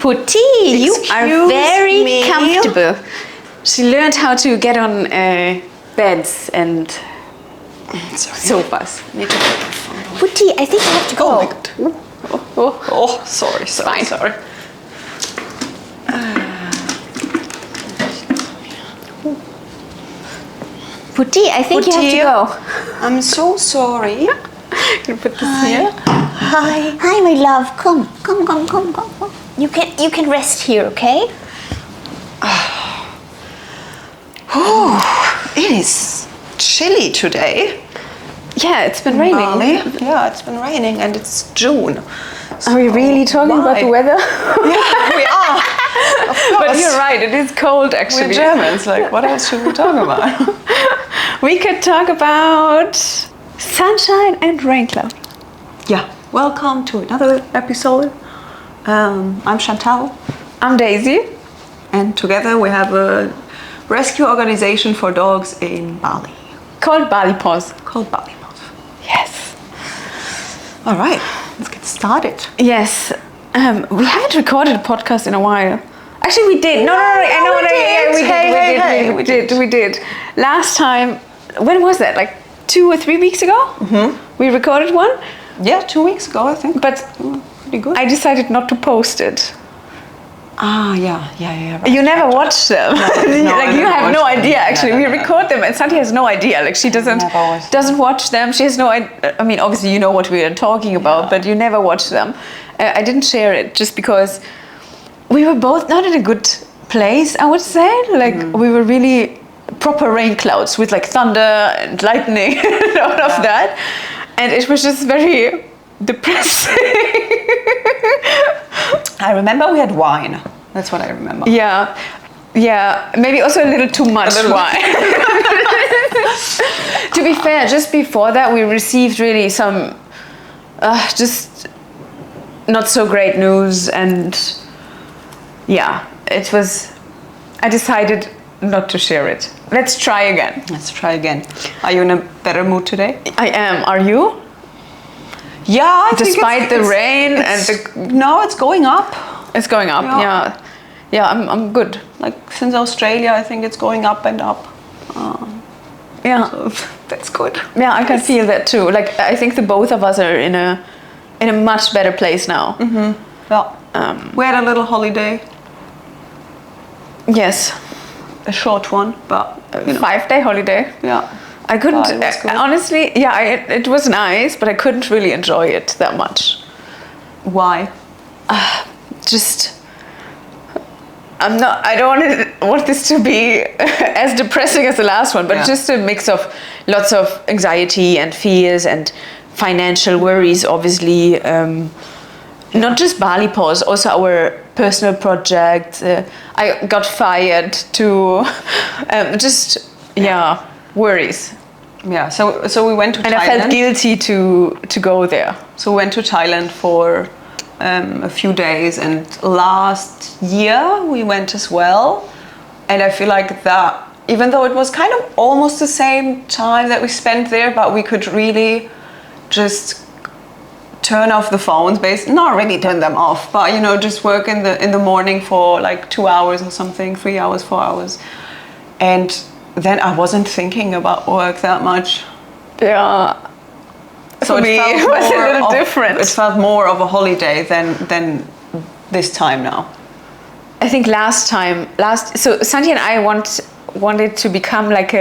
Putty, you are very comfortable. She learned how to get on beds and sofas. Putty, I think you have to go. Sorry. Fine. Sorry. Putty, I think you have to go. I'm so sorry. Can you put this here? Hi, my love. Come. You can rest here, okay? It is chilly today. Yeah, it's been raining. Bali. Yeah, it's been raining and it's June. Are we really talking about the weather? Yeah, we are. Of course. But you're right, it is cold actually. We're Germans, what else should we talk about? We could talk about sunshine and Raincloud. Yeah, welcome to another episode. I'm Chantal. I'm Daisy. And together we have a rescue organization for dogs in Bali. Called Bali Paws. Yes. All right, let's get started. Yes. We haven't recorded a podcast in a while. Actually, we did. We did. Last time, when was that? Like 2 or 3 weeks ago? Mm-hmm. We recorded one? Yeah, 2 weeks ago, I think. But pretty good. I decided not to post it. Yeah. Right. You never watch them. No, you have no idea. Actually, we record them, and Santi has no idea. Like she doesn't watch them. She has no idea. I mean, obviously, you know what we are talking about, but you never watch them. I didn't share it just because we were both not in a good place. I would say, we were really proper rain clouds with like thunder and lightning and all of that, and it was just very depressing. I remember we had wine. That's what I remember. Yeah, maybe also a little too much wine. To be fair, just before that we received really some just not so great news, and I decided not to share it. Let's try again. Are you in a better mood today? I am. Are you? Yeah, I think despite the rain no, it's going up. It's going up. Yeah. I'm good. Like since Australia, I think it's going up and up. Yeah, so that's good. Yeah, I can feel that too. Like I think the both of us are in a much better place now. Mm-hmm. Yeah. We had a little holiday. Yes, a short one, but 5-day holiday. Yeah. I couldn't, honestly, it was nice, but I couldn't really enjoy it that much. Why? I don't want this to be as depressing as the last one, but just a mix of lots of anxiety and fears and financial worries, obviously. Not just Bali Paws, also our personal project. I got fired to worries. Yeah, so we went to Thailand. And I felt guilty to go there. So we went to Thailand for a few days, and last year we went as well. And I feel like that, even though it was kind of almost the same time that we spent there, but we could really just turn off the phones, not really turn them off, but just work in the morning for like 2 hours or something, 3 hours, 4 hours. And then I wasn't thinking about work that much. Yeah. So it was a little different. It felt more of a holiday than this time now. I think so Santi and I wanted to become like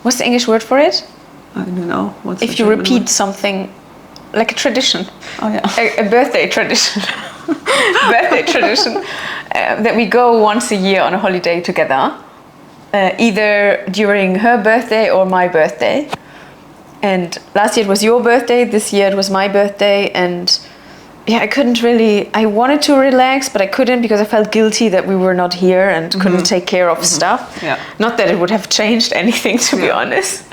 what's the English word for it? I don't know. If you repeat something, like a tradition. Oh yeah. A birthday tradition. That we go once a year on a holiday together. Either during her birthday or my birthday. And last year it was your birthday, this year it was my birthday, and I wanted to relax, but I couldn't because I felt guilty that we were not here and couldn't take care of stuff. Yeah. Not that it would have changed anything, to be honest.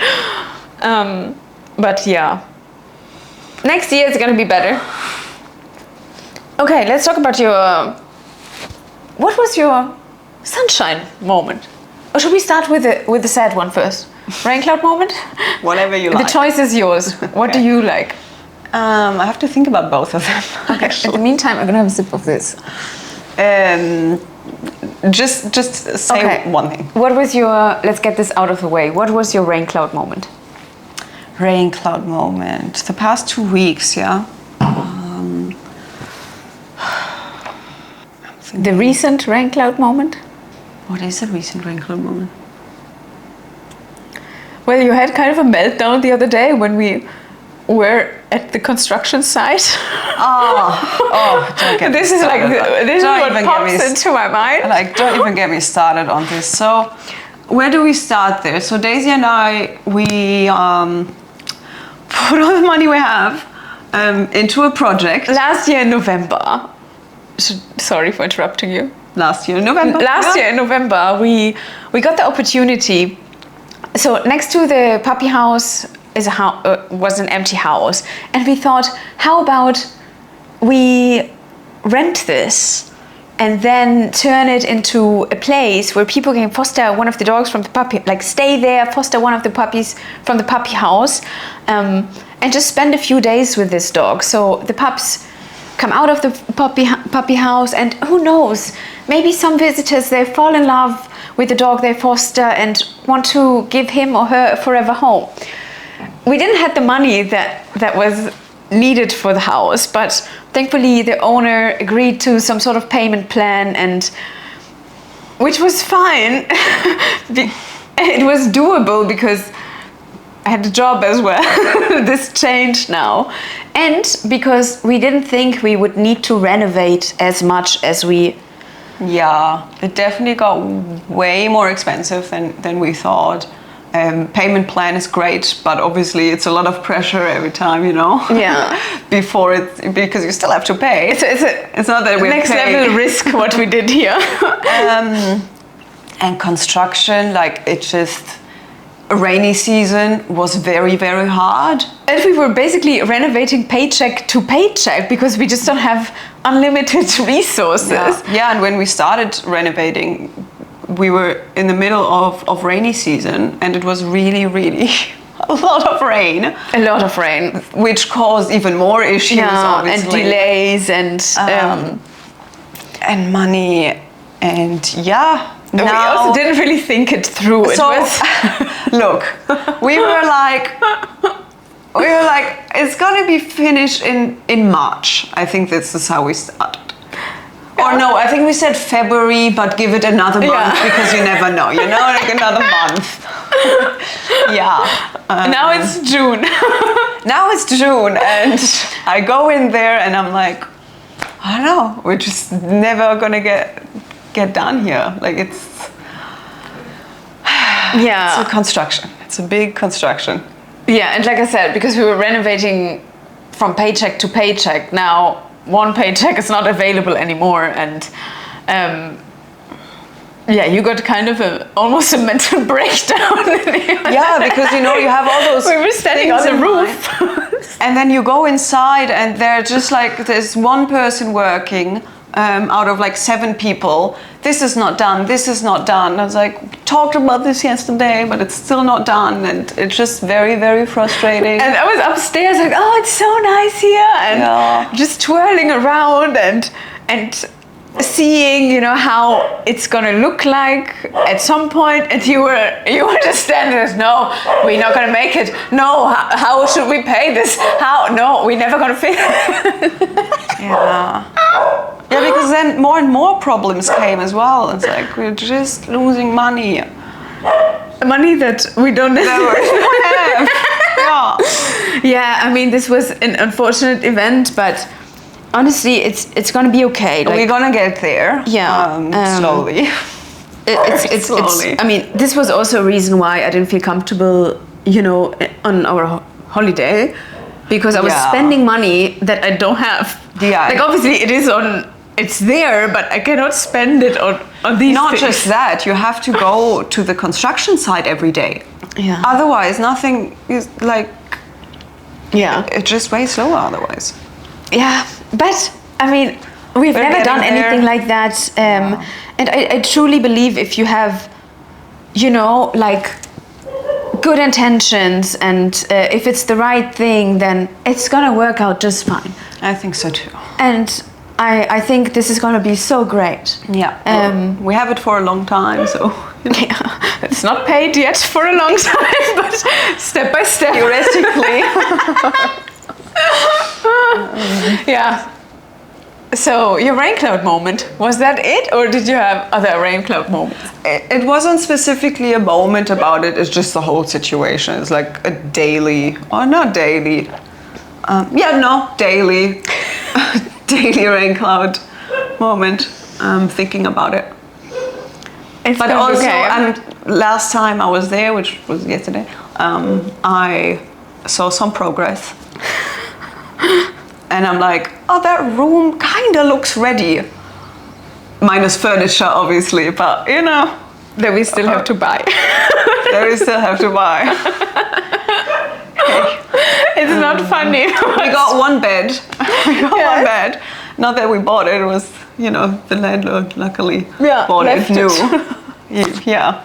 But yeah. Next year it's gonna be better. Okay, let's talk about what was your sunshine moment? Or should we start with the sad one first? Raincloud moment? Whatever you like. The choice is yours. What do you like? I have to think about both of them. Okay. In the meantime, I'm gonna have a sip of this. Just say one thing. What was your, let's get this out of the way. What was your Raincloud moment? Raincloud moment. The past 2 weeks, yeah. The recent Raincloud moment? What is a recent Raincloud moment? Well, you had kind of a meltdown the other day when we were at the construction site. Don't get this me is like started. this is Don't what even pops get me into my mind. Like, don't even get me started on this. So, where do we start there? So Daisy and I, we put all the money we have into a project. Last year in November. Sorry for interrupting you. Last year in November. Last year in November, we got the opportunity. So next to the puppy house is was an empty house, and we thought, how about we rent this and then turn it into a place where people can foster one of the dogs from the puppy, like stay there, foster one of the puppies from the puppy house, and just spend a few days with this dog. So the pups come out of the puppy house, and who knows, maybe some visitors, they fall in love with the dog they foster and want to give him or her a forever home. We didn't have the money that was needed for the house, but thankfully the owner agreed to some sort of payment plan, and which was fine. It was doable because I had a job as well. This changed now. And because we didn't think we would need to renovate as much as we... Yeah, it definitely got way more expensive than we thought. Payment plan is great, but obviously it's a lot of pressure every time, you know. Yeah. Because you still have to pay. It's not that we're next level risk what we did here. And construction, like it just... Rainy season was very, very hard. And we were basically renovating paycheck to paycheck because we just don't have unlimited resources. Yeah, and when we started renovating, we were in the middle of rainy season, and it was really, really a lot of rain. A lot of rain. Which caused even more issues, obviously. And delays and money, and yeah. We also didn't really think it through. Look, we were like, it's gonna be finished in March. I think this is how we started. Or no, I think we said February, but give it another month because you never know, you know, like another month. Yeah. Now it's June. Now it's June, and I go in there and I'm like, I don't know, we're just never gonna get done here. Like it's a construction. It's a big construction. Yeah, and like I said, because we were renovating from paycheck to paycheck, now one paycheck is not available anymore, and you got kind of almost a mental breakdown. Yeah, because you know you have all those. We were standing on the roof, and then you go inside, and they're just like there's one person working. Out of like 7 people, this is not done, this is not done. I was like, talked about this yesterday, but it's still not done, and it's just very, very frustrating. And I was upstairs like, oh, it's so nice here, and just twirling around and seeing, you know, how it's gonna look like at some point, and you were just standing there, no, we're not gonna make it. No, how should we pay this? How? No, we're never gonna fix it. Yeah, because then more and more problems came as well. It's like we're just losing money. Money that we don't necessarily have. Yeah, I mean, this was an unfortunate event, but honestly, it's gonna be okay. Like, we're gonna get there. Yeah, slowly. Slowly. I mean, this was also a reason why I didn't feel comfortable, you know, on our holiday, because I was spending money that I don't have. Yeah. Like obviously it's there, but I cannot spend it on these Not things. just that, you have to go to the construction site every day. Yeah. Otherwise, nothing is like. Yeah. It's just way slower otherwise. Yeah, but I mean, we've never done anything like that. And I truly believe if you have, you know, like good intentions and if it's the right thing, then it's gonna work out just fine. I think so too. And I think this is going to be so great. Yeah. We have it for a long time, so. Yeah, it's not paid yet for a long time, but step by step. Theoretically. Yeah. So your Raincloud moment, was that it, or did you have other Raincloud moments? It wasn't specifically a moment about it, it's just the whole situation. It's like a daily, or not daily, daily, daily Raincloud moment, thinking about it. But also, last time I was there, which was yesterday, I saw some progress. And I'm like, oh, that room kind of looks ready. Minus furniture, obviously, but you know. That we still have to buy. That we still have to buy. It's not funny. We got one bed. One bed. Not that we bought it. It was, you know, the landlord luckily bought it new. Yeah.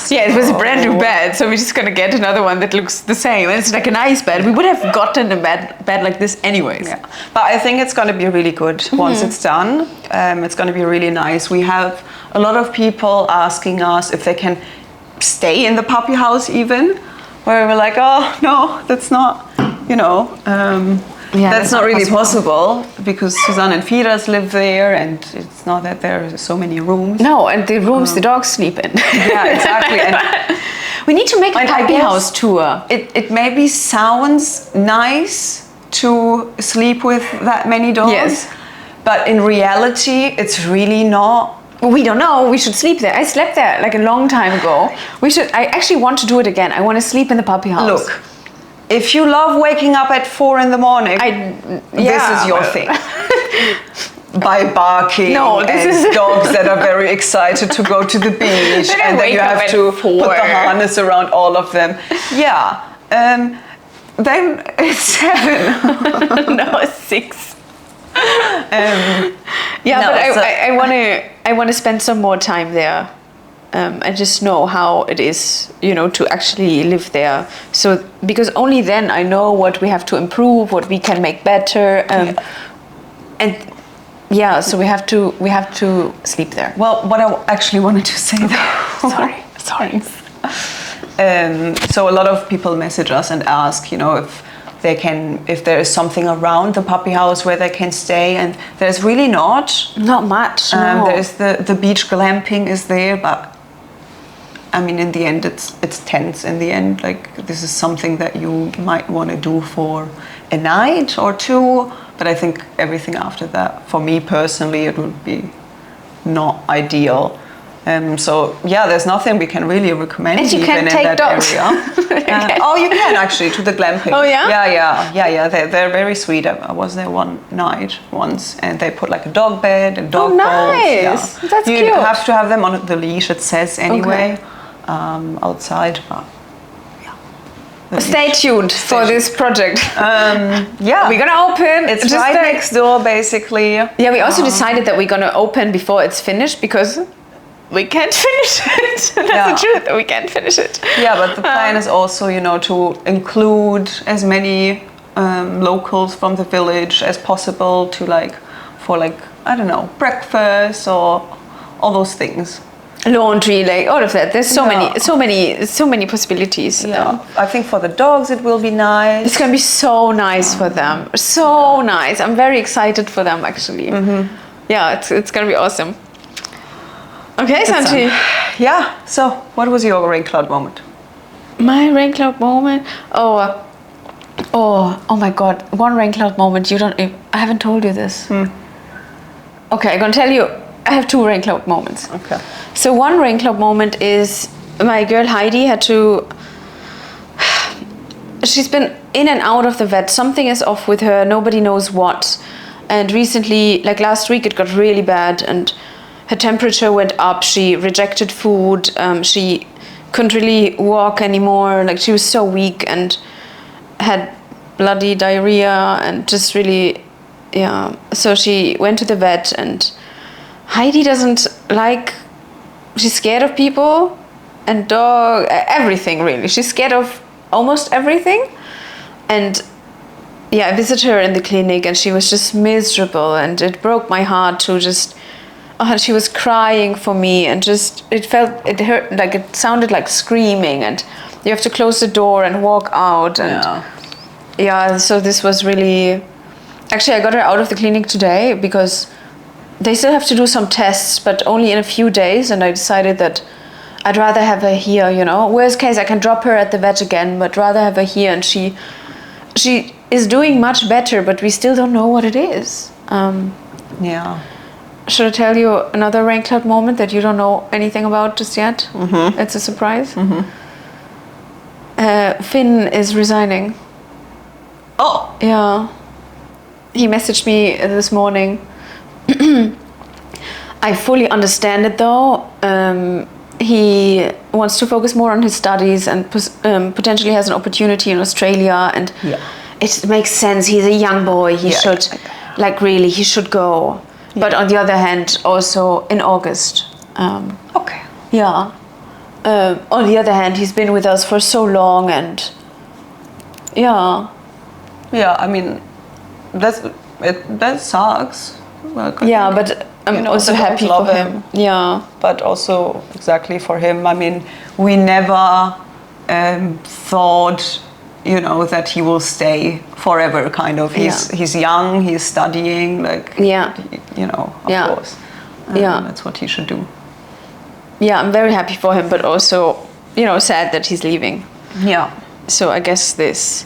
Yeah, it was a brand new bed, so we're just gonna get another one that looks the same. And it's like a nice bed. We would have gotten a bed like this anyways. Yeah. But I think it's gonna be really good once it's done. It's gonna be really nice. We have a lot of people asking us if they can stay in the puppy house even, where we're like, oh no, that's not, you know, that's not really possible because Susanne and Firas live there, and it's not that there are so many rooms. No, and the rooms the dogs sleep in. Yeah, exactly. And we need to make a puppy house tour. It maybe sounds nice to sleep with that many dogs, yes, but in reality, it's really not. We don't know. We should sleep there. I slept there like a long time ago. I actually want to do it again. I want to sleep in the puppy house. Look. If you love waking up at 4 a.m, this is your thing. By barking and dogs that are very excited to go to the beach, and then you have to put the harness around all of them. Yeah. Then it's 7. No, 6. I want to spend some more time there. And just know how it is, you know, to actually live there. So because only then I know what we have to improve, what we can make better, so we have to sleep there. Well, what I actually wanted to say though, sorry. So a lot of people message us and ask, you know, if there is something around the puppy house where they can stay, and there's really not much. No. There's the beach glamping is there, but I mean, in the end, it's tents. In the end, like, this is something that you might want to do for a night or two. But I think everything after that, for me personally, it would be not ideal. So yeah, there's nothing we can really recommend and you even can in take that dogs. area. Oh, you can actually to the glamping. Oh yeah. Yeah. They're very sweet. I was there one night once, and they put like a dog bed and dog nice. bowls. Yeah. That's you cute. You have to have them on the leash. It says anyway. Okay. Outside, but stay tuned for this project. Yeah, we're gonna open. It's just right next door, basically. Yeah, we also decided that we're gonna open before it's finished because we can't finish it. That's the truth. We can't finish it. Yeah, but the plan is also, you know, to include as many locals from the village as possible to for I don't know, breakfast or all those things. Laundry, like all of that. There's so many possibilities. Yeah, I think for the dogs it will be nice. It's gonna be so nice for them. So nice. I'm very excited for them actually. Mm-hmm. Yeah, it's gonna be awesome. Okay, Santi. Yeah. So, what was your Raincloud moment? My Raincloud moment. Oh my God! One Raincloud moment. I haven't told you this. Okay, I'm gonna tell you. I have 2 Raincloud moments. Okay. So one Raincloud moment is my girl Heidi she's been in and out of the vet. Something is off with her. Nobody knows what. And recently, like last week, it got really bad and her temperature went up. She rejected food. She couldn't really walk anymore. Like she was so weak and had bloody diarrhea and just really, yeah. So she went to the vet, and Heidi she's scared of people and everything really. She's scared of almost everything. And yeah, I visited her in the clinic and she was just miserable, and it broke my heart to just, she was crying for me, and just, it hurt, like it sounded like screaming, and you have to close the door and walk out, and yeah, so this was really, actually I got her out of the clinic today because they still have to do some tests, but only in a few days, and I decided that I'd rather have her here, you know. Worst case, I can drop her at the vet again, but rather have her here, and she is doing much better, but we still don't know what it is. Yeah. Should I tell you another Raincloud moment that you don't know anything about just yet? Mm-hmm. It's a surprise. Mm-hmm. Finn is resigning. Oh! Yeah. He messaged me this morning. I fully understand it though. He wants to focus more on his studies and potentially has an opportunity in Australia, and it makes sense. He's a young boy. He should, like, really, he should go. Yeah. But on the other hand, also in August. Okay. Yeah. On the other hand, he's been with us for so long, and yeah. Yeah, I mean, that sucks. Like, yeah, but I'm also happy for him. Yeah. But also exactly for him. I mean, we never thought, you know, that he will stay forever. Kind of. He's young. He's studying. Like. Yeah. You know. Of course. That's what he should do. Yeah, I'm very happy for him, but also, you know, sad that he's leaving. Yeah. So I guess this.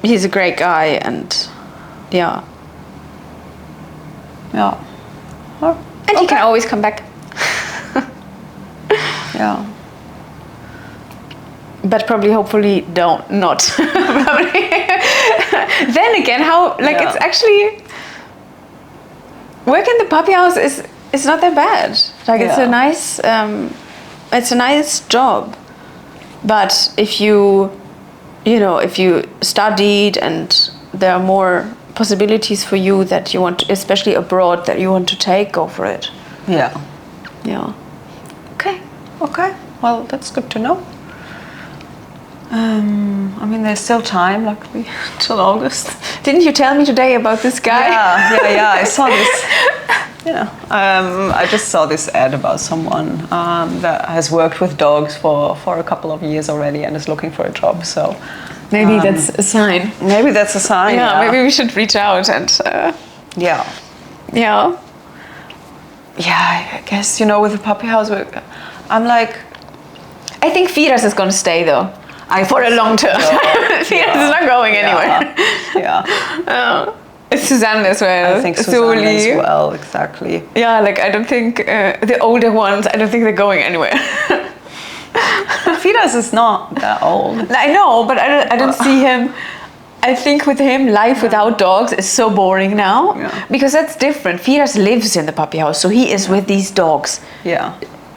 He's a great guy, and yeah. Yeah. Oh, and he can always come back. Yeah. But probably, hopefully, not. Probably. Then again, it's actually, work in the puppy house is not that bad. Like it's a nice job. But if you studied and there are more possibilities for you that you want, especially abroad, that you want to take, go for it. Yeah. Yeah. Okay. Well, that's good to know. I mean, there's still time, luckily, till August. Didn't you tell me today about this guy? Yeah. I saw this. Yeah. I just saw this ad about someone that has worked with dogs for a couple of years already and is looking for a job. So. Maybe that's a sign. Maybe that's a sign. Yeah, maybe we should reach out and. Yeah. Yeah. Yeah, I guess, you know, with the puppy house, I'm like. I think Firas is going to stay though. For a long term. Firas is not going anywhere. Yeah. Suzanne as well. I think Suzanne as well, exactly. Yeah, like I don't think the older ones, I don't think they're going anywhere. Firas is not that old. I know, but I don't see him. I think with him, life without dogs is so boring now. Yeah. Because that's different. Firas lives in the puppy house, so he is with these dogs. Yeah.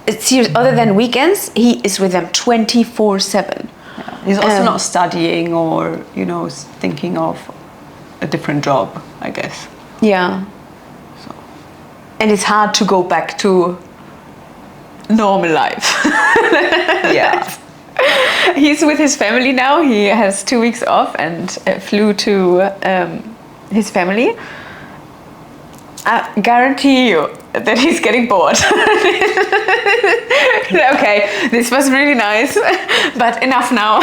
It's serious. Other than weekends, he is with them 24/7. Yeah. He's also not studying or, you know, thinking of a different job, I guess. Yeah. So. And it's hard to go back to normal life. Yeah. He's with his family now. He has 2 weeks off and flew to his family. I guarantee you that he's getting bored. Okay, this was really nice, but enough now.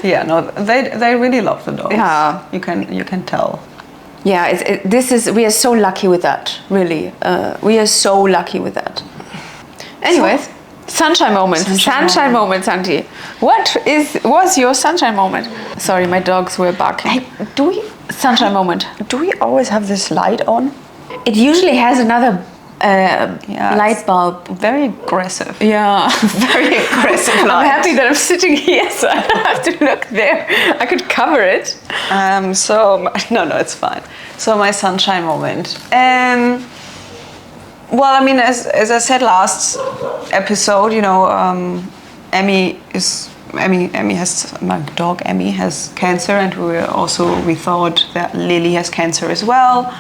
Yeah, no, they really love the dogs. Yeah, you can tell. Yeah, we are so lucky with that. Really, we are so lucky with that. Anyways, sunshine moment. Sunshine moment, Santi. What was your sunshine moment? Sorry, my dogs were barking. Hey, sunshine moment. Do we always have this light on? It usually has another light bulb. Very aggressive. Yeah, very aggressive light. I'm happy that I'm sitting here, so I don't have to look there. I could cover it. No, it's fine. So my sunshine moment. Well, I mean, as I said last episode, you know, my dog Emmy has cancer, and we thought that Lily has cancer as well.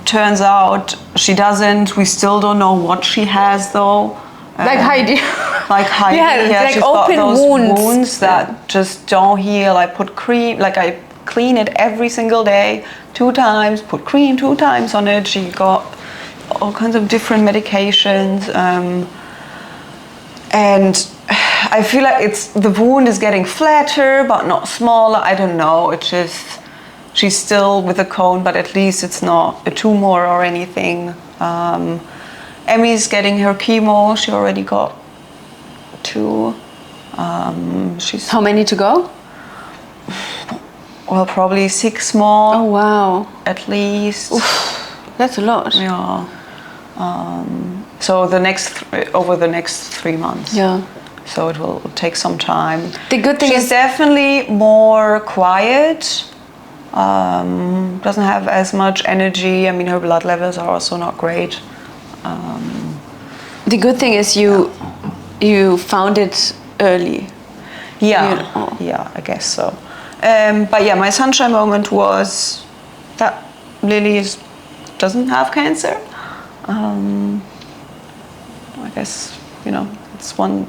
Turns out she doesn't. We still don't know what she has though. Like Heidi. Yeah, like she's open got those wounds that just don't heal. I put cream, like I clean it every single day, 2 times, put cream 2 times on it. She got all kinds of different medications. And I feel like the wound is getting flatter, but not smaller. I don't know. It's just, she's still with a cone, but at least it's not a tumor or anything. Emmy's getting her chemo. She already got 2. How many to go? Well, probably 6 more. Oh wow! At least. Oof, that's a lot. Yeah. So over the next 3 months. Yeah. So it will take some time. The good thing She's is definitely more quiet. Doesn't have as much energy. I mean, her blood levels are also not great. the good thing is you found it early. Yeah, yeah, I guess so. But yeah, my sunshine moment was that Lily doesn't have cancer. I guess, it's one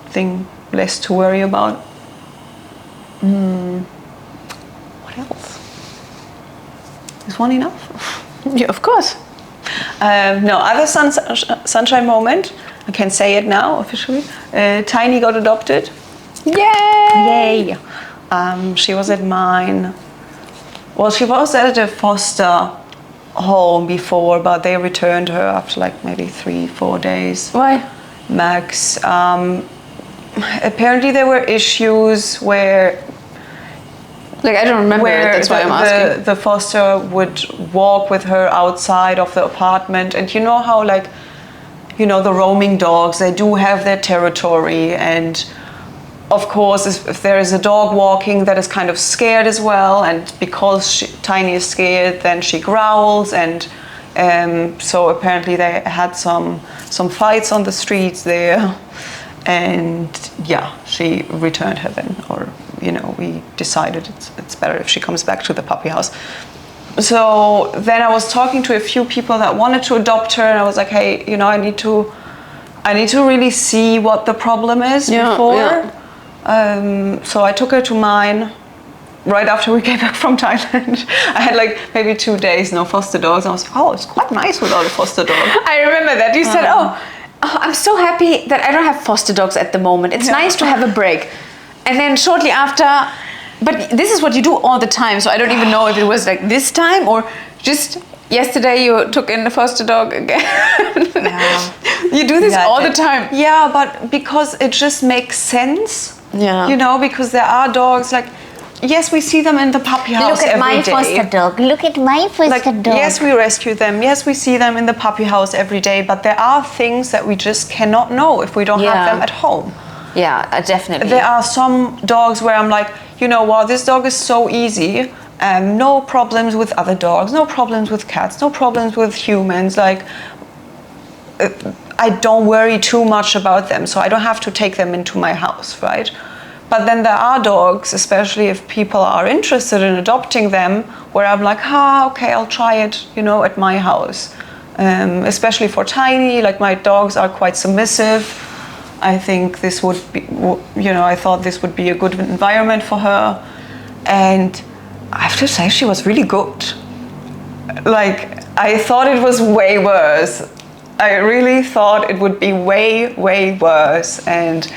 thing less to worry about. What else? Is one enough? Yeah, of course. No, other sunshine moment. I can say it now officially. Tiny got adopted. Yay! Yay! She was at mine. Well, she was at a foster home before, but they returned her after like maybe 3-4 days. Why? Max. Apparently there were issues where I don't remember it, that's why I'm asking. The foster would walk with her outside of the apartment, and you know how the roaming dogs, they do have their territory, and of course if there is a dog walking that is kind of scared as well, and because Tiny is scared, then she growls, and so apparently they had some fights on the streets there, and yeah, she returned her then, or we decided it's better if she comes back to the puppy house. So then I was talking to a few people that wanted to adopt her, and I was like, hey, I need to really see what the problem is before. Yeah. So I took her to mine right after we came back from Thailand. I had like maybe 2 days no foster dogs. I was like, oh, it's quite nice without a foster dog. I remember that you said, I'm so happy that I don't have foster dogs at the moment. It's nice to have a break. And then shortly after, but this is what you do all the time, so I don't even know if it was like this time or just yesterday you took in the foster dog again. Yeah. You do this all the time. Yeah, but because it just makes sense. Yeah. Because there are dogs yes, we see them in the puppy house every day. Look at my foster dog. Look at my foster dog. Yes, we rescue them. Yes, we see them in the puppy house every day. But there are things that we just cannot know if we don't have them at home. Yeah, definitely. There are some dogs where I'm like, this dog is so easy. No problems with other dogs. No problems with cats. No problems with humans. I don't worry too much about them. So I don't have to take them into my house, right? But then there are dogs, especially if people are interested in adopting them, where I'm like, okay, I'll try it, at my house. Especially for Tiny, my dogs are quite submissive. I think this would be, I thought this would be a good environment for her. And I have to say, she was really good. I thought it was way worse. I really thought it would be way, way worse. And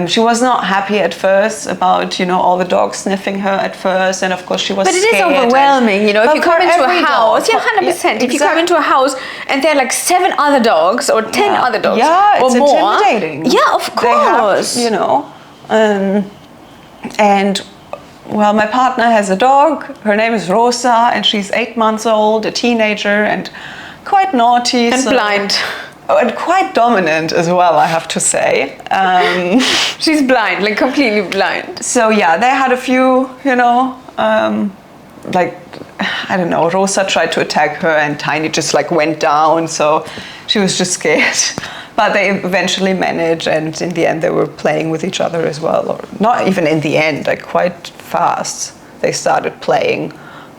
she was not happy at first about, all the dogs sniffing her at first, and of course she was scared. But it is overwhelming, if you come into a house, 100%. If you come into a house and there are 7 other dogs or 10 other dogs it's or more. Intimidating. Yeah, of course. They have, and well, my partner has a dog. Her name is Rosa, and she's 8 months old, a teenager, and quite naughty. And blind. And quite dominant as well, I have to say. She's blind, completely blind. So yeah, they had a few, I don't know, Rosa tried to attack her and Tiny just went down, so she was just scared. But they eventually managed, and in the end they were playing with each other as well. Or not even in the end, quite fast they started playing.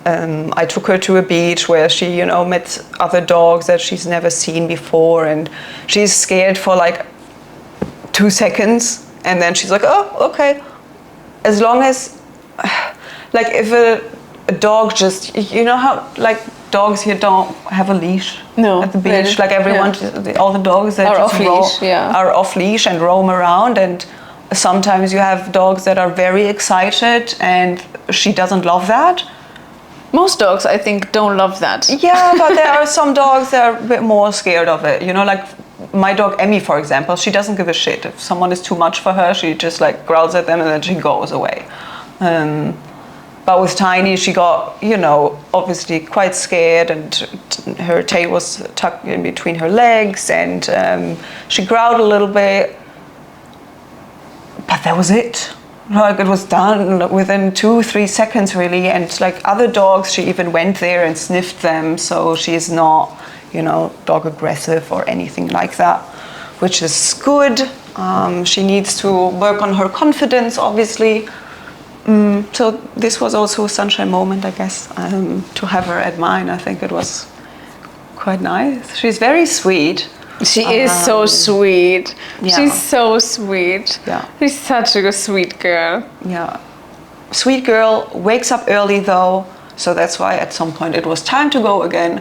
I took her to a beach where she, met other dogs that she's never seen before, and she's scared for 2 seconds, and then she's like, oh, okay. As long as like if a dog just, you know how like dogs here don't have a leash at the beach, like everyone, all the dogs that are just off leash, are off leash and roam around, and sometimes you have dogs that are very excited, and she doesn't love that. Most dogs, I think, don't love that. Yeah, but there are some dogs that are a bit more scared of it. You know, like my dog Emmy, for example, she doesn't give a shit. If someone is too much for her, she just like growls at them and then she goes away. But with Tiny, she got, you know, obviously quite scared, and her tail was tucked in between her legs, and she growled a little bit. But that was it. Like it was done within 2-3 seconds, really. And like other dogs, she even went there and sniffed them. So she is not, you know, dog aggressive or anything like that, which is good. She needs to work on her confidence, obviously. So this was also a sunshine moment, I guess, to have her at mine. I think it was quite nice. She's very sweet. She is so sweet. Yeah. She's so sweet. Yeah. She's such a sweet girl. Yeah. Sweet girl, wakes up early though, so that's why at some point it was time to go again.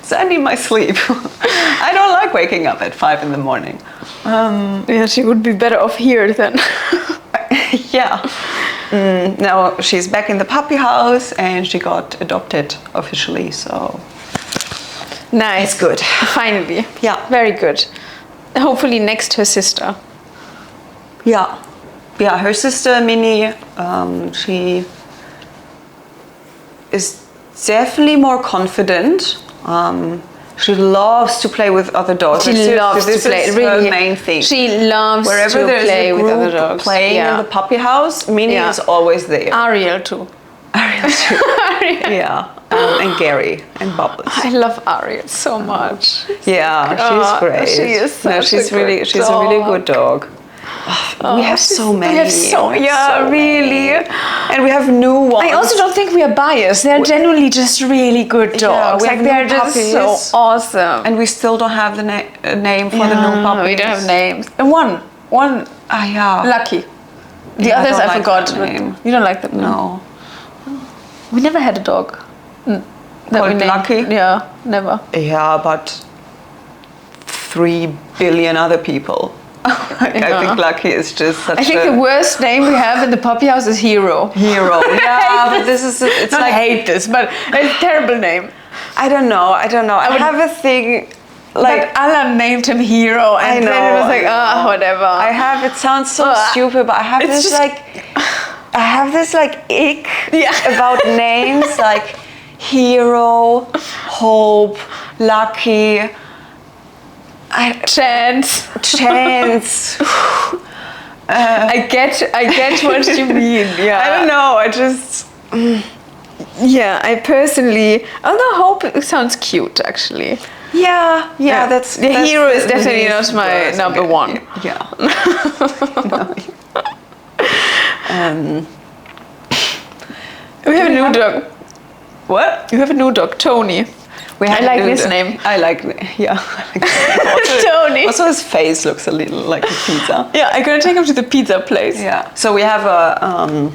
So I need my sleep. I don't like waking up at 5 in the morning. Yeah, she would be better off here then. Yeah. Now she's back in the puppy house and she got adopted officially, so Nice. it's good. Finally. Yeah. Very good. Hopefully next her sister. Yeah. Yeah, her sister Minnie, she is definitely more confident. She loves to play with other dogs. She loves to play. This is Really, her main thing. she loves Wherever to there's play a with group other dogs. playing in the puppy house, Minnie is always there. Ariel too. Ariel too. Yeah. And Gary and Bubbles. I love Ariel so much. Yeah, she's great. She is No, such she's a really good she's a really good dog. We have she's- so many. We have so, really. And we have new ones. I also don't think we are biased. They're genuinely just really good dogs. we like have they're new just puppies. so awesome. And we still don't have the name for the new puppies. We don't have names. And one, Yeah. Lucky. The Yeah, I others don't I like forgot. that but name. You don't like them? No. We never had a dog. That we Called named. Lucky? Yeah, never. Yeah, but 3 billion other people. I think Lucky is just such I think a the worst name we have in the puppy house is Hero. hero. Yeah, but this is it's I like hate this, but it's a terrible name. I don't know. I have a thing like But Alan named him Hero, and I then it know, was like, I know. whatever. I have. It sounds so Ugh. stupid, but I have It's this just- like I have this like ick Yeah. about names like Hero, Hope, Lucky, Chance. Chance. I get what you mean. Yeah. I don't know. I just Yeah, I personally, although Hope sounds cute actually. yeah. That's the Hero is the definitely least not my worst. number Okay. one. Yeah. We have a new dog. What? You have a new dog, Tony. We I like to do this the- name. I like, yeah. I like Tony. Also, his face looks a little like a pizza. Yeah, I'm gonna take him to the pizza place. Yeah. So we have a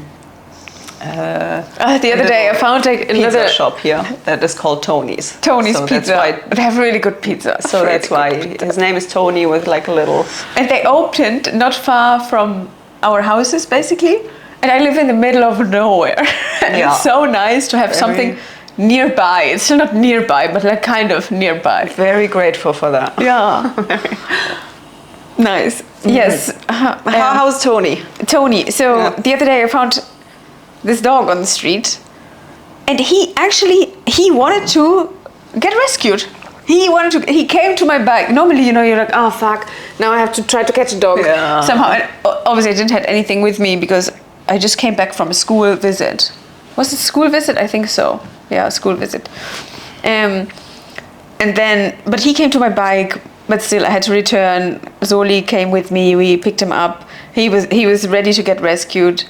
The other day I found like pizza another shop here that is called Tony's. Tony's so Pizza. That's why, They have really good pizza. so that's why his name is Tony with like a little. And they opened not far from our houses, basically. And I live in the middle of nowhere. And Yeah. it's so nice to have something nearby. It's still not nearby, but like kind of nearby. Very grateful for that. Yeah. Nice. Yes. How's Tony? Tony. So Yeah. the other day I found this dog on the street, and he wanted to get rescued. He came to my bike. Normally, you know, you're like, oh fuck, now I have to try to catch a dog Yeah. somehow. And obviously I didn't have anything with me because I just came back from a school visit. Was it school visit? I think so. Yeah, school visit. And then, but he came to my bike, but still I had to return. Zoli came with me. We picked him up. He was ready to get rescued.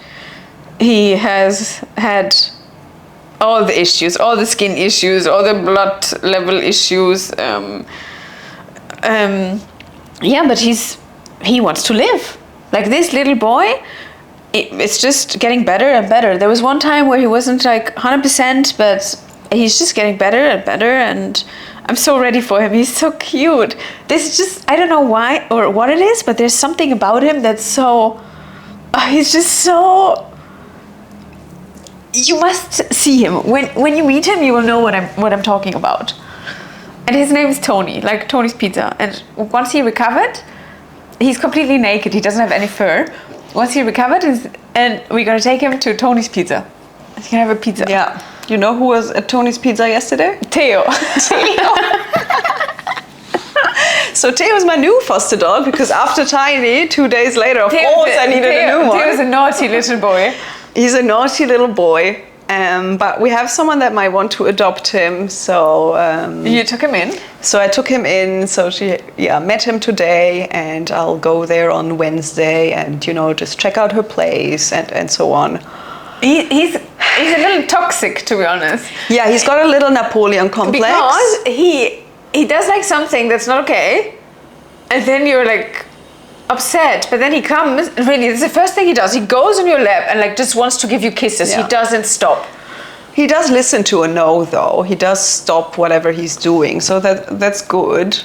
He has had all the issues, all the skin issues, all the blood level issues. Yeah, but he wants to live. Like this little boy it's just getting better and better. There was one time where he wasn't like 100%, but he's just getting better and better, and I'm so ready for him. He's so cute. This is just, I don't know why or what it is, but there's something about him that's so, he's just so, you must see him. When you meet him, you will know what I'm talking about. And his name is Tony, like Tony's Pizza. And once he recovered, he's completely naked. He doesn't have any fur. Once he recovered, and we're gonna take him to Tony's Pizza. He can have a pizza. Yeah. You know who was at Tony's Pizza yesterday? Theo. So Theo is my new foster dog, because after Tiny, 2 days later, of course I needed a new one. Theo's a naughty little boy. He's a naughty little boy. But we have someone that might want to adopt him, so... You took him in? So I took him in, so she met him today, and I'll go there on Wednesday and, just check out her place and so on. He's a little toxic, to be honest. Yeah, he's got a little Napoleon complex. Because he does like something that's not okay, and then you're like upset, but then he comes, and really, it's the first thing he does. He goes on your lap and like just wants to give you kisses. Yeah. He doesn't stop. He does listen to a no, though. He does stop whatever he's doing, so that's good.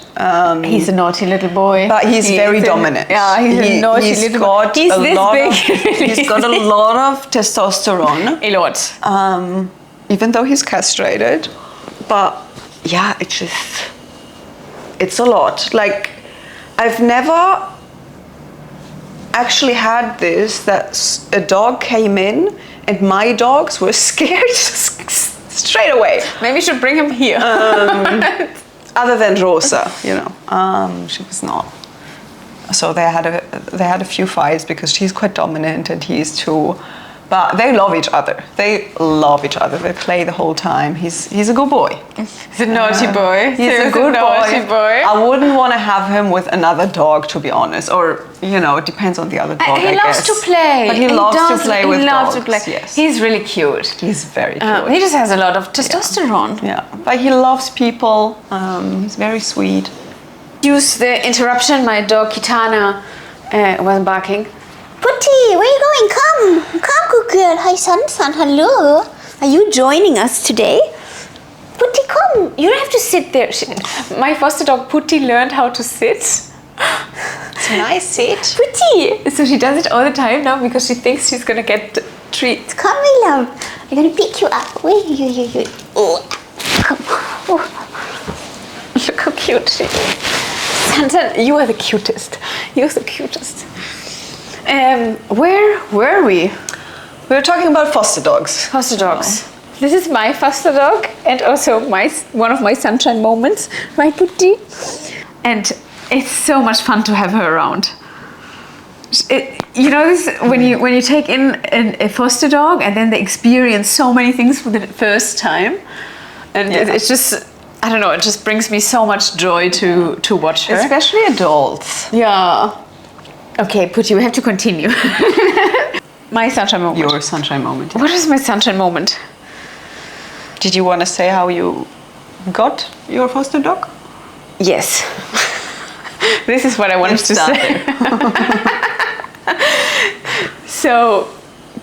He's a naughty little boy. But he's very dominant. Yeah, he's a naughty little boy. He's this big. He's got a lot of testosterone. A lot. Even though he's castrated. But yeah, it's a lot. Like, I've never actually had this, that a dog came in and my dogs were scared straight away. Maybe you should bring him here. Other than Rosa, she was not. So they had a few fights because she's quite dominant and he's too. But they love each other. They play the whole time. He's a good boy. He's a naughty boy. He's a good boy. I wouldn't want to have him with another dog, to be honest. Or, it depends on the other dog, He loves to play. But he loves to play with dogs. Yes. He's really cute. He's very cute. He just has a lot of testosterone. Yeah. But he loves people. He's very sweet. Use the interruption. My dog Kitana was barking. Putty, where are you going? Come, good girl. Hi, Sunshine. Hello. Are you joining us today? Putty, come. You don't have to sit there. My foster dog Putty learned how to sit. It's a nice sit. Putty. So she does it all the time now because she thinks she's gonna get treats. Come, my love. I'm gonna pick you up. Wait. Oh, come. Oh. Look how cute she is. Sansan, you are the cutest. You're the cutest. Where were we? We were talking about foster dogs. Foster dogs. Oh. This is my foster dog and also one of my sunshine moments, my Putty. And it's so much fun to have her around. This, when you take in a foster dog and then they experience so many things for the first time, and it's just, I don't know, it just brings me so much joy to watch her. Especially adults. Yeah. Okay, Putty, we have to continue. My sunshine moment. Your sunshine moment. What was my sunshine moment? Did you want to say how you got your foster dog? Yes. This is what I wanted to say. So,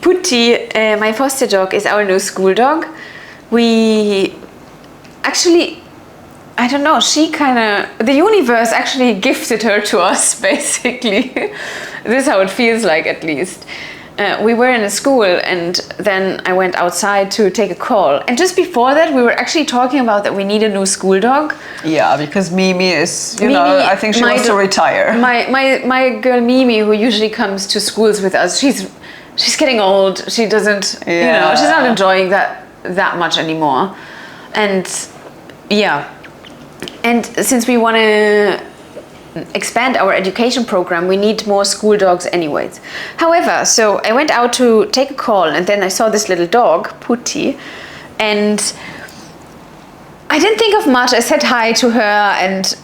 Putty, my foster dog, is our new school dog. We actually, I don't know, the universe actually gifted her to us, basically. This is how it feels like, at least. We were in a school and then I went outside to take a call. And just before that, we were actually talking about that we need a new school dog. Yeah, because Mimi is, I think she wants to retire. My girl Mimi, who usually comes to schools with us, she's getting old. She doesn't, she's not enjoying that much anymore. And yeah. And since we want to expand our education program, we need more school dogs anyways. However, so I went out to take a call and then I saw this little dog, Putty, and I didn't think of much. I said hi to her and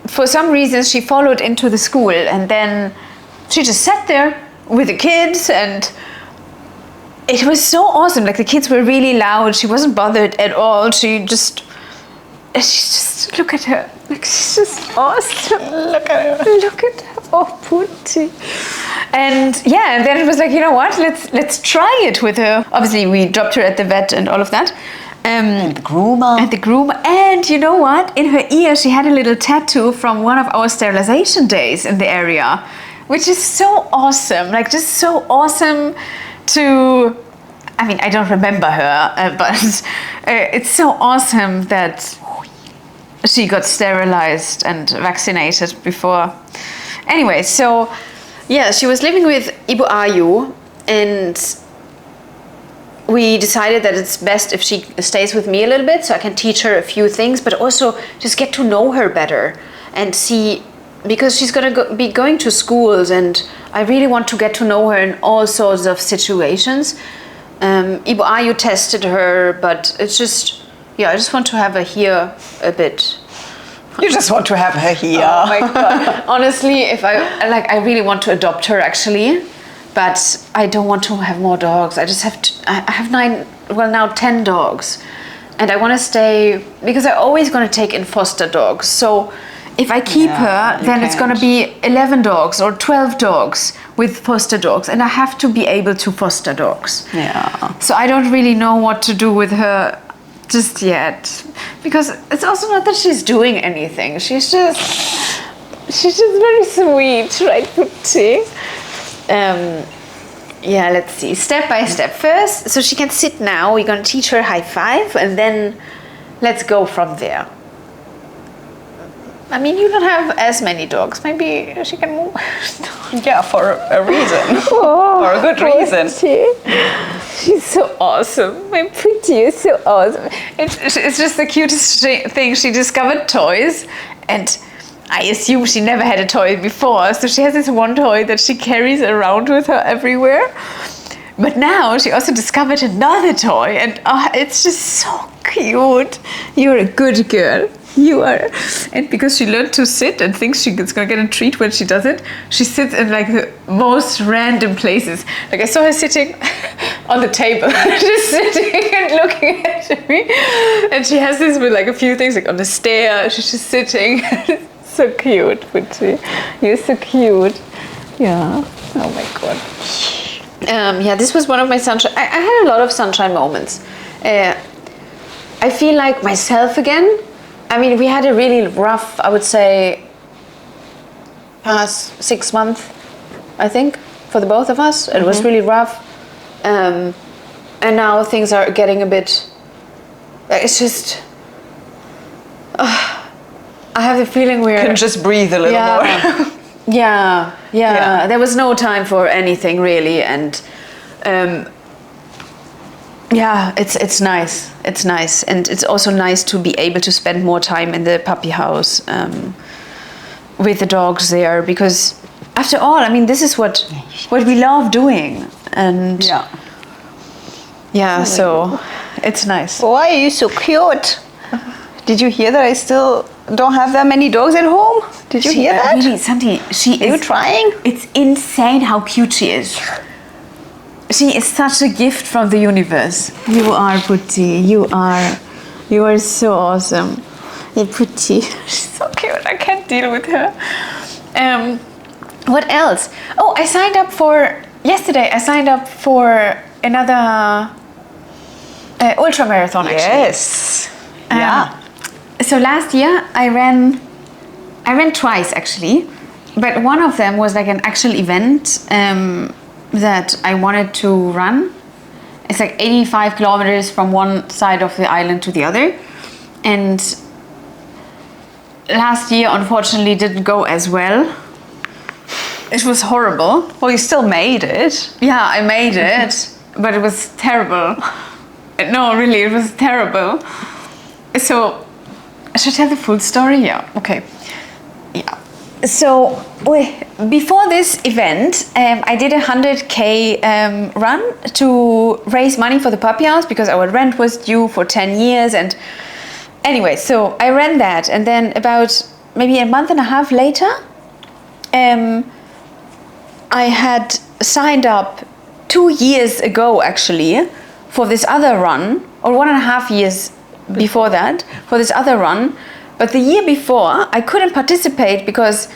for some reason she followed into the school and then she just sat there with the kids and it was so awesome. Like the kids were really loud. She wasn't bothered at all. She's just, look at her. Like she's just awesome. Look at her. Oh, Putty. And yeah, and then it was like, you know what? Let's try it with her. Obviously, we dropped her at the vet and all of that. And the groomer. And the groomer. And you know what? In her ear, she had a little tattoo from one of our sterilization days in the area, which is so awesome. Like, just so awesome to... I mean, I don't remember her, but it's so awesome that she got sterilized and vaccinated before. Anyway, so yeah, she was living with Ibu Ayu, and we decided that it's best if she stays with me a little bit so I can teach her a few things, but also just get to know her better and see, because she's going to be going to schools, and I really want to get to know her in all sorts of situations. Ibu Ayu tested her, but it's just, yeah, I just want to have her here a bit. You just want to have her here. Oh my God. Honestly, if I really want to adopt her actually, but I don't want to have more dogs. I just have I have 10 dogs, and I want to stay, because I'm always going to take in foster dogs. So if I keep her, then it's going to be 11 dogs or 12 dogs with foster dogs, and I have to be able to foster dogs. Yeah. So I don't really know what to do with her just yet, because it's also not that she's doing anything. She's just very sweet, right, Putti? Yeah, let's see, step by step. First, so she can sit now, we're going to teach her high five, and then let's go from there. I mean, you don't have as many dogs. Maybe she can move. Yeah, for a reason. For a good reason. She's so awesome. My Pretty is so awesome. It's just the cutest thing. She discovered toys, and I assume she never had a toy before. So she has this one toy that she carries around with her everywhere. But now she also discovered another toy, and it's just so cute. You're a good girl. You are. And because she learned to sit and thinks she's gonna get a treat when she does it, she sits in like the most random places. Like I saw her sitting on the table, just sitting and looking at me. And she has this with like a few things, like on the stair, she's just sitting. So cute, Putti. You're so cute. Yeah. Oh my God. Yeah, this was one of my sunshine. I had a lot of sunshine moments. I feel like myself again. I mean, we had a really rough, I would say, past 6 months, I think, for the both of us. It was really rough. And now things are getting a bit, it's just, I have the feeling we're... Can just breathe a little more. Yeah. There was no time for anything really, and yeah, it's nice. It's nice, and it's also nice to be able to spend more time in the puppy house with the dogs there, because after all, I mean, this is what we love doing, and so it's nice. Why are you so cute? Did you hear that I still don't have that many dogs at home? Did you hear that? Really, Santi, Are you trying? It's insane how cute she is. She is such a gift from the universe. You are, Putti. You are so awesome. You're Putti. She's so cute. I can't deal with her. What else? Oh, yesterday I signed up for another ultramarathon, actually. Yes. Yeah. So last year I ran twice actually, but one of them was like an actual event that I wanted to run. It's like 85 kilometers from one side of the island to the other, and last year unfortunately didn't go as well. It was horrible. Well, you still made it. Yeah, I made it, but it was terrible. No, really, it was terrible. So, should I tell the full story? Yeah, okay. Yeah. So, before this event, I did a 100K run to raise money for the puppy house, because our rent was due for 10 years. And anyway, so I ran that. And then about maybe a month and a half later, I had signed up 2 years ago, actually, for this other run, or 1.5 years before that, for this other run. But the year before, I couldn't participate because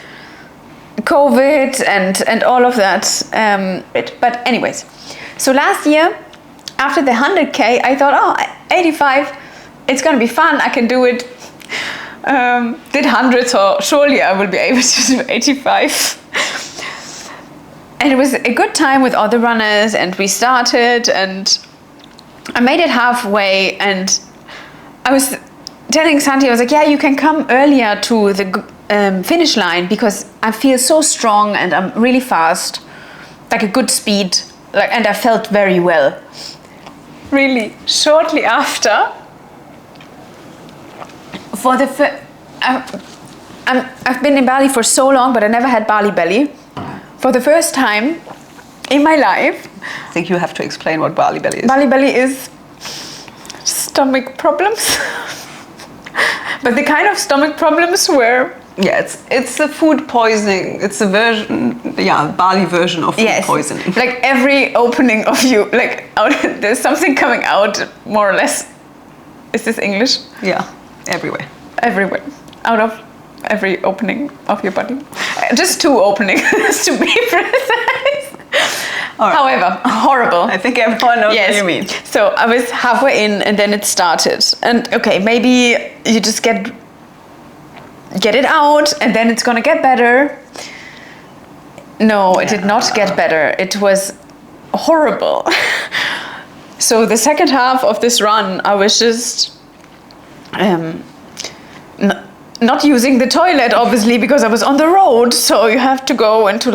COVID and all of that. But anyways, so last year, after the 100K, I thought, oh, 85, it's gonna be fun. I can do it. Did 100, so surely I will be able to do 85. And it was a good time with other runners, and we started, and I made it halfway, and I was telling Santi, I was like, yeah, you can come earlier to the finish line because I feel so strong and I'm really fast, like a good speed, and I felt very well. Really, shortly after, for the I've been in Bali for so long, but I never had Bali belly. For the first time in my life. I think you have to explain what Bali belly is. Bali belly is stomach problems. But the kind of stomach problems where... Yeah, it's a food poisoning. It's a version, Bali version of food poisoning. Like every opening of you, there's something coming out, more or less. Is this English? Yeah, everywhere. Everywhere. Out of every opening of your body. Just 2 openings, to be precise. Right. However, horrible. I think everyone knows what you mean. So I was halfway in and then it started. And okay, maybe you just get it out and then it's gonna get better. No, it did not get better. It was horrible. So the second half of this run, I was just not using the toilet, obviously, because I was on the road. So you have to go into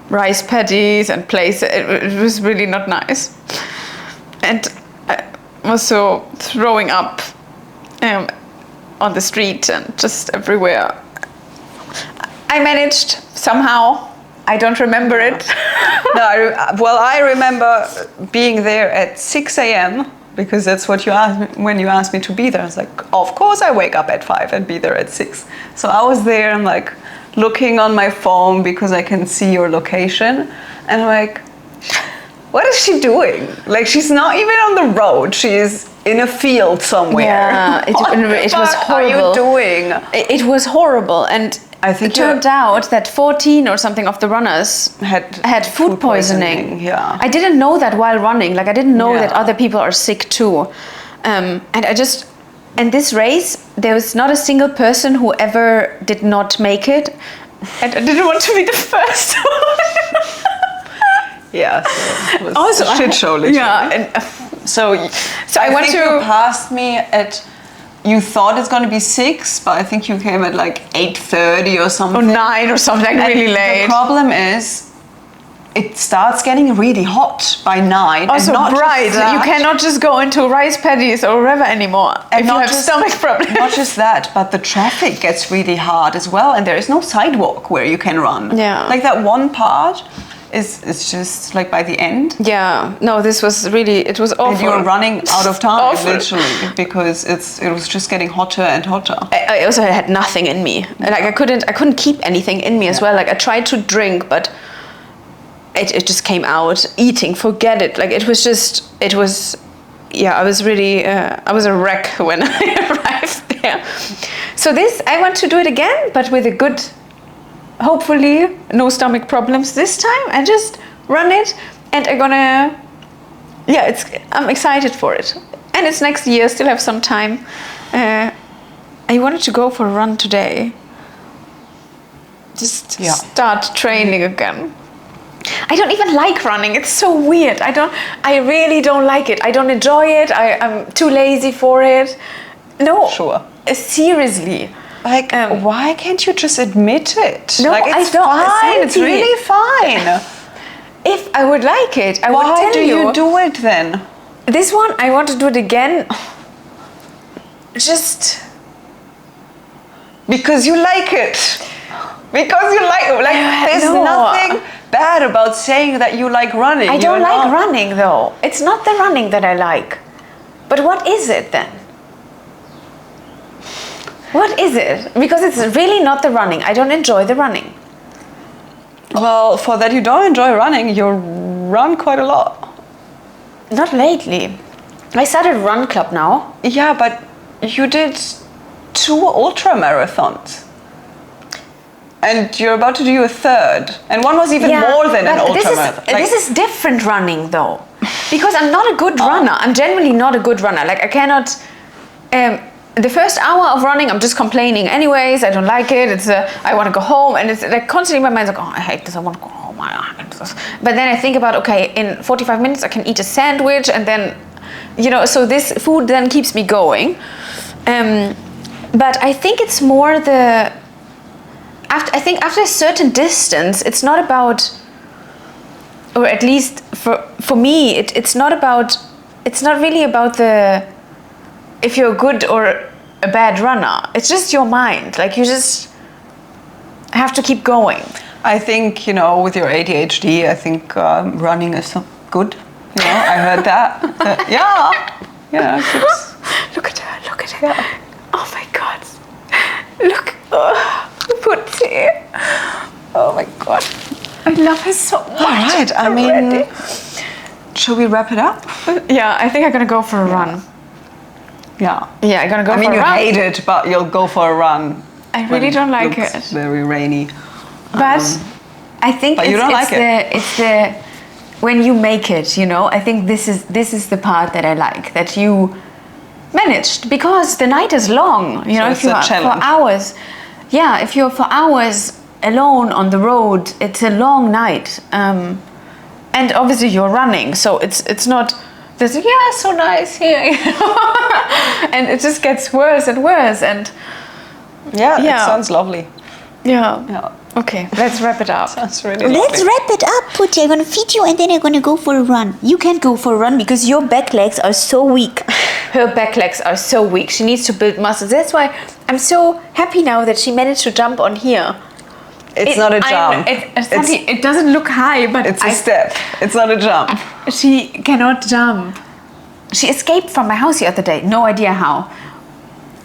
rice paddies and places. It was really not nice. And I was so throwing up on the street and just everywhere. I managed somehow. I don't remember it. No, I remember being there at 6 a.m. because that's what you asked me when you asked me to be there. I was like, of course I wake up at 5 and be there at 6. So I was there and looking on my phone because I can see your location. And I'm like, what is she doing? She's not even on the road. She's in a field somewhere. Yeah, it was horrible. What are you doing? It was horrible. And I think it turned out that 14 or something of the runners had food poisoning. Yeah. I didn't know that while running. I didn't know that other people are sick too. And in this race, there was not a single person who ever did not make it. And I didn't want to be the first one. Yeah, so it was also a shit show, literally. Yeah, and so I want think you passed me at... You thought it's going to be 6, but I think you came at 8:30 or something. Or 9 or something, really late. The problem is, it starts getting really hot by 9. Also and not bright. Just that, you cannot just go into rice paddies or wherever anymore if you have stomach problems. Not just that, but the traffic gets really hard as well, and there is no sidewalk where you can run. Yeah. That one part is just by the end. Yeah. No, this was really, it was awful. And you were running out of time, Awful. literally, because it was just getting hotter and hotter. I also had nothing in me. I couldn't keep anything in me as well. I tried to drink, but it just came out. Eating, forget it. I was really, I was a wreck when I arrived there. So I want to do it again, but with a good, hopefully no stomach problems this time. I just run it and I'm excited for it. And it's next year, still have some time. I wanted to go for a run today. Just start training again. I don't even like running. It's so weird. I really don't like it. I don't enjoy it. I'm too lazy for it. No. Sure. Seriously. Why can't you just admit it? No, it's I don't. fine. It's really fine. If I would like it, I would tell you. Why do you do it then? This one, I want to do it again. Just because you like it. Because you like it. There's nothing bad about saying that you like running. I don't like running though. It's not the running that I like. But what is it then? What is it? Because it's really not the running. I don't enjoy the running. Well, for that you don't enjoy running, you run quite a lot. Not lately. I started Raincloud now. Yeah, but you did 2 ultramarathons. and you're about to do a third, and one was even more than an ultramarathon. This is different running though, because I'm not a good runner. I'm generally not a good runner. Like I cannot. The first hour of running, I'm just complaining. Anyways, I don't like it. It's I want to go home, and it's like constantly my mind's like, oh, I hate this. I want to go home. I hate this. But then I think about, okay, in 45 minutes I can eat a sandwich, and then, so this food then keeps me going. But I think it's more after a certain distance, it's not about, or at least for me, it's not really about if you're a good or a bad runner. It's just your mind. Like you just have to keep going. I think, with your ADHD, I think running is so good. I heard that. Yeah. Look at her. Yeah. Oh my God. Look. Put here. Oh my God. I love her so much. All right. I mean, shall we wrap it up? Yeah, I think I'm going to go for a run. Yeah. Yeah, I'm going to go for a run. I mean, you hate it, but you'll go for a run. I really don't like it. It's very rainy. But I think it's the when you make it, I think this is the part that I like, that you managed, because the night is long, so if you are for hours. Yeah, if you're for hours alone on the road, it's a long night. And obviously you're running, so it's not this, so nice here. And it just gets worse and worse, and it sounds lovely. Yeah. Okay, let's wrap it up. Sounds really lovely. Let's wrap it up, Putty. I'm going to feed you and then I'm going to go for a run. You can't go for a run because your back legs are so weak. Her back legs are so weak. She needs to build muscles. That's why I'm so happy now that she managed to jump on here. It's not a jump. It doesn't look high, but it's a step. It's not a jump. She cannot jump. She escaped from my house the other day. No idea how.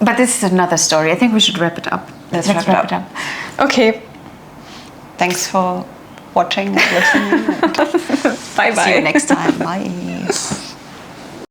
But this is another story. I think we should wrap it up. Let's wrap it up. Okay. Thanks for watching and listening. Bye-bye. See you next time. Bye.